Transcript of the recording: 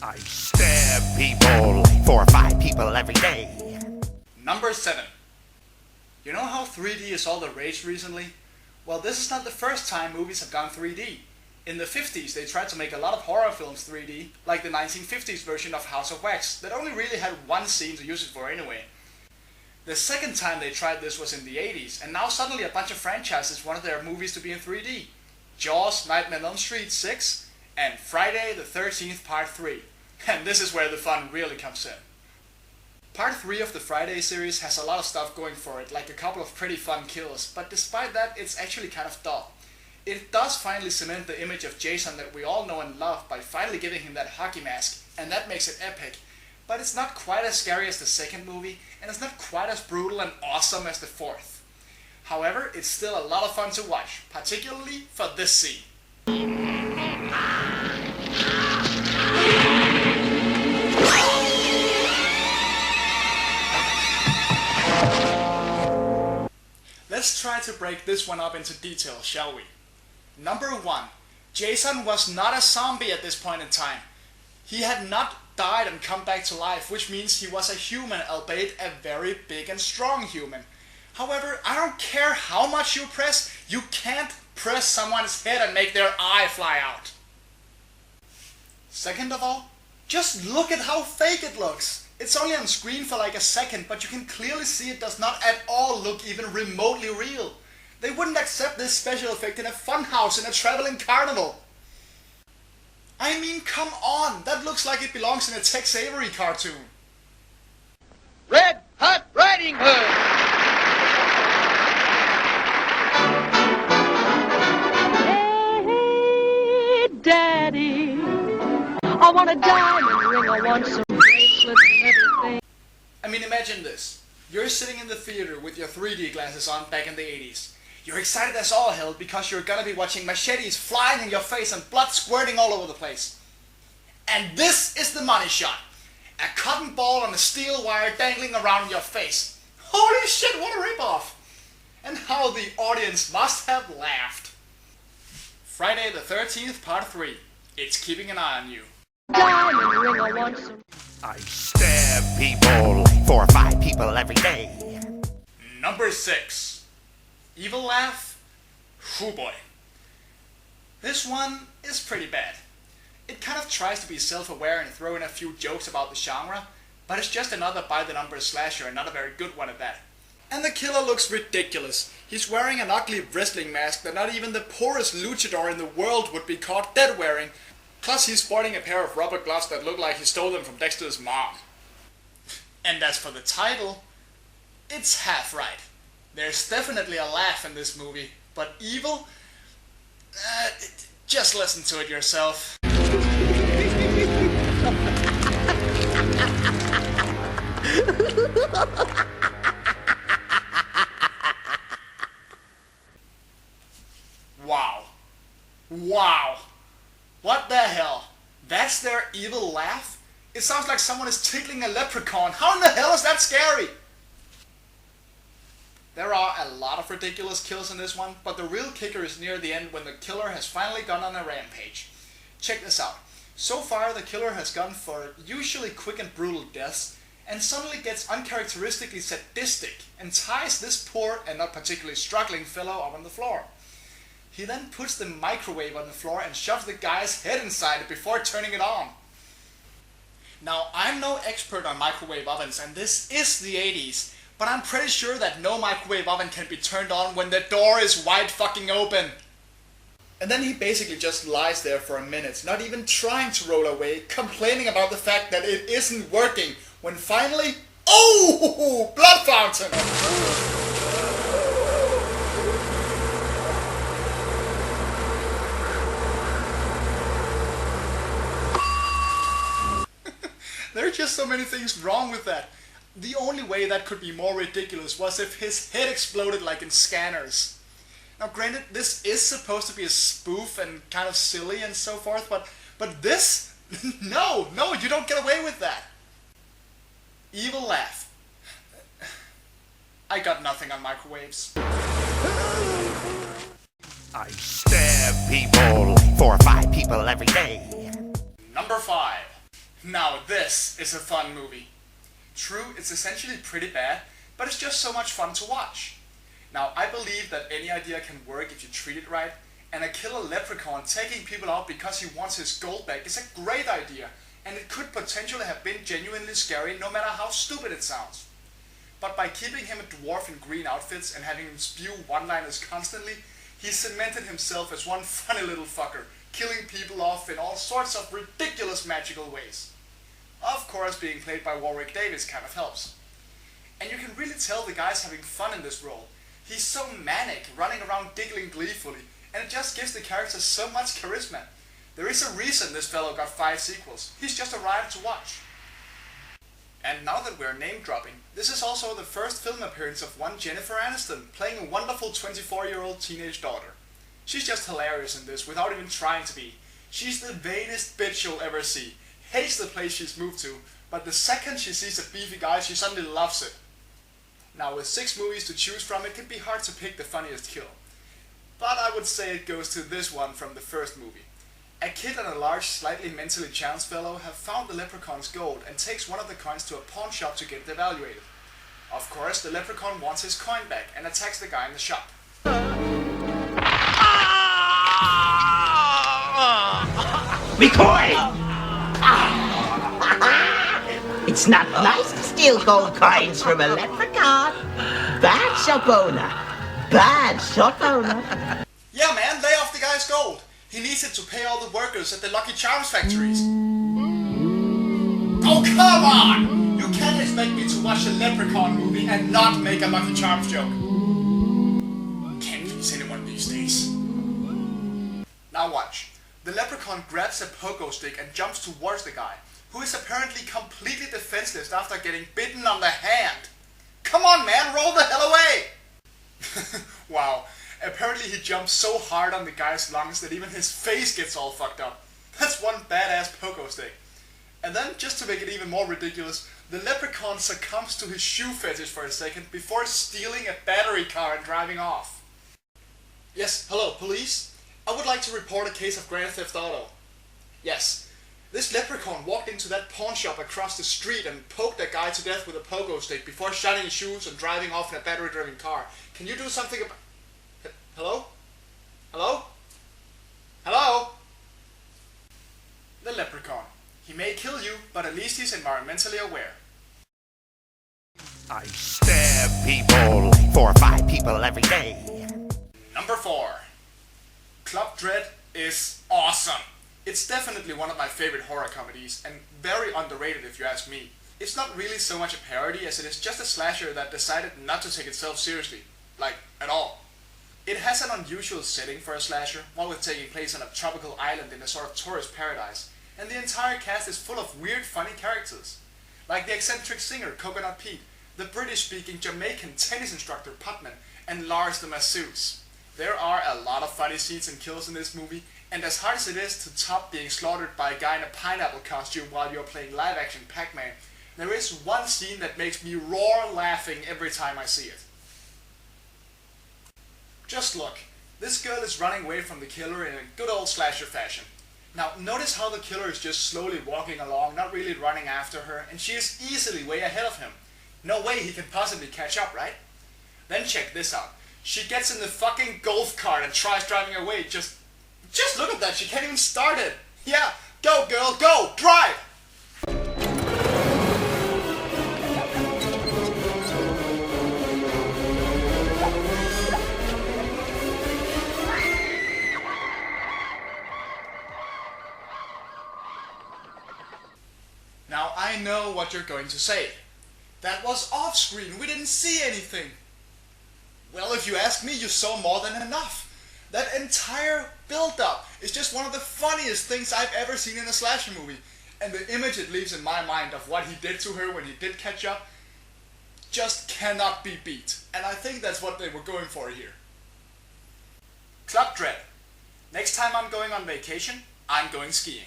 I stab people like 4 or 5 people every day. Number 7. You know how 3D is all the rage recently? Well, this is not the first time movies have gone 3D. In the 50s, they tried to make a lot of horror films 3D, like the 1950s version of House of Wax, that only really had one scene to use it for anyway. The second time they tried this was in the 80s, and now suddenly a bunch of franchises wanted their movies to be in 3D. Jaws, Nightmare on Elm Street 6, and Friday the 13th Part 3. And this is where the fun really comes in. Part 3 of the Friday series has a lot of stuff going for it, like a couple of pretty fun kills, but despite that, it's actually kind of dull. It does finally cement the image of Jason that we all know and love by finally giving him that hockey mask, and that makes it epic. But it's not quite as scary as the second movie, and it's not quite as brutal and awesome as the fourth. However, it's still a lot of fun to watch, particularly for this scene. Let's try to break this one up into detail, shall we? Number 1. Jason was not a zombie at this point in time. He had not died and come back to life, which means he was a human, albeit a very big and strong human. However, I don't care how much you press, you can't press someone's head and make their eye fly out. Second of all, just look at how fake it looks. It's only on screen for like a second, but you can clearly see it does not at all look even remotely real. They wouldn't accept this special effect in a funhouse in a traveling carnival. I mean, come on, that looks like it belongs in a Tex Avery cartoon. Red Hot Riding Hood! Hey, Daddy, I want a diamond ring, I want some bracelets and everything. I mean, imagine this. You're sitting in the theater with your 3D glasses on back in the 80s. You're excited as all hell because you're gonna be watching machetes flying in your face and blood squirting all over the place. And this is the money shot. A cotton ball on a steel wire dangling around your face. Holy shit, what a ripoff! And how the audience must have laughed. Friday the 13th, Part 3. It's keeping an eye on you. Diamond ring, I want some. I stab people like 4 or 5 people every day. Number 6. Evil laugh? Hoo boy. This one is pretty bad. It kind of tries to be self-aware and throw in a few jokes about the genre, but it's just another by-the-numbers slasher and not a very good one at that. And the killer looks ridiculous. He's wearing an ugly wrestling mask that not even the poorest luchador in the world would be caught dead wearing. Plus he's sporting a pair of rubber gloves that look like he stole them from Dexter's mom. And as for the title, it's half right. There's definitely a laugh in this movie, but evil? Just listen to it yourself. Wow. Wow. What the hell? That's their evil laugh? It sounds like someone is tickling a leprechaun. How in the hell is that scary? There are a lot of ridiculous kills in this one, but the real kicker is near the end when the killer has finally gone on a rampage. Check this out. So far the killer has gone for usually quick and brutal deaths, and suddenly gets uncharacteristically sadistic and ties this poor and not particularly struggling fellow up on the floor. He then puts the microwave on the floor and shoves the guy's head inside it before turning it on. Now, I'm no expert on microwave ovens, and this is the 80s, but I'm pretty sure that no microwave oven can be turned on when the door is wide fucking open. And then he basically just lies there for a minute, not even trying to roll away, complaining about the fact that it isn't working, when finally, oh, blood fountain! There are just so many things wrong with that. The only way that could be more ridiculous was if his head exploded like in Scanners. Now granted, this is supposed to be a spoof and kind of silly and so forth, but this? No, you don't get away with that. Evil laugh. I got nothing on microwaves. I stab people like 4 or 5 people every day. Number 5. Now this is a fun movie. True, it's essentially pretty bad, but it's just so much fun to watch. Now, I believe that any idea can work if you treat it right, and a killer leprechaun taking people out because he wants his gold back is a great idea, and it could potentially have been genuinely scary no matter how stupid it sounds. But by keeping him a dwarf in green outfits and having him spew one-liners constantly, he cemented himself as one funny little fucker, killing people off in all sorts of ridiculous magical ways. Of course, being played by Warwick Davis kind of helps. And you can really tell the guy's having fun in this role. He's so manic, running around giggling gleefully, and it just gives the character so much charisma. There is a reason this fellow got 5 sequels. He's just a riot to watch. And now that we're name dropping, this is also the first film appearance of one Jennifer Aniston, playing a wonderful 24-year-old teenage daughter. She's just hilarious in this, without even trying to be. She's the vainest bitch you'll ever see. Hates the place she's moved to, but the second she sees a beefy guy, she suddenly loves it. Now, with 6 movies to choose from, it can be hard to pick the funniest kill. But I would say it goes to this one from the first movie. A kid and a large, slightly mentally challenged fellow have found the leprechaun's gold and takes one of the coins to a pawn shop to get it evaluated. Of course, the leprechaun wants his coin back and attacks the guy in the shop. Me coin! It's not nice to steal gold coins from a leprechaun. Bad shop owner. Bad shop owner. Yeah man, lay off the guy's gold. He needs it to pay all the workers at the Lucky Charms factories. Oh come on! You can't expect me to watch a Leprechaun movie and not make a Lucky Charms joke. Can't please anyone these days. Now watch. The Leprechaun grabs a pogo stick and jumps towards the guy, who is apparently completely defenseless after getting bitten on the hand. Come on man, roll the hell away! Wow, apparently he jumps so hard on the guy's lungs that even his face gets all fucked up. That's one badass pogo stick. And then, just to make it even more ridiculous, the Leprechaun succumbs to his shoe fetish for a second before stealing a battery car and driving off. Yes, hello, police? I would like to report a case of Grand Theft Auto. Yes, this Leprechaun walked into that pawn shop across the street and poked a guy to death with a pogo stick before shining his shoes and driving off in a battery-driven car. Can you do something about... Hello? Hello? Hello? The Leprechaun. He may kill you, but at least he's environmentally aware. I stab people like 4 or 5 people every day. Number 4. Club Dread is awesome. It's definitely one of my favorite horror comedies, and very underrated if you ask me. It's not really so much a parody as it is just a slasher that decided not to take itself seriously. Like, at all. It has an unusual setting for a slasher, one with taking place on a tropical island in a sort of tourist paradise, and the entire cast is full of weird, funny characters. Like the eccentric singer Coconut Pete, the British-speaking Jamaican tennis instructor Putman, and Lars the masseuse. There are a lot of funny scenes and kills in this movie, and as hard as it is to top being slaughtered by a guy in a pineapple costume while you're playing live-action Pac-Man, there is one scene that makes me roar laughing every time I see it. Just look, this girl is running away from the killer in a good old slasher fashion. Now notice how the killer is just slowly walking along, not really running after her, and she is easily way ahead of him. No way he can possibly catch up, right? Then check this out. She gets in the fucking golf cart and tries driving away. Just look at that, she can't even start it. Yeah, go girl, go, drive! Now I know what you're going to say. That was off screen, we didn't see anything. Well, if you ask me, you saw more than enough. That entire build-up is just one of the funniest things I've ever seen in a slasher movie. And the image it leaves in my mind of what he did to her when he did catch up just cannot be beat. And I think that's what they were going for here. Club Dread. Next time I'm going on vacation, I'm going skiing.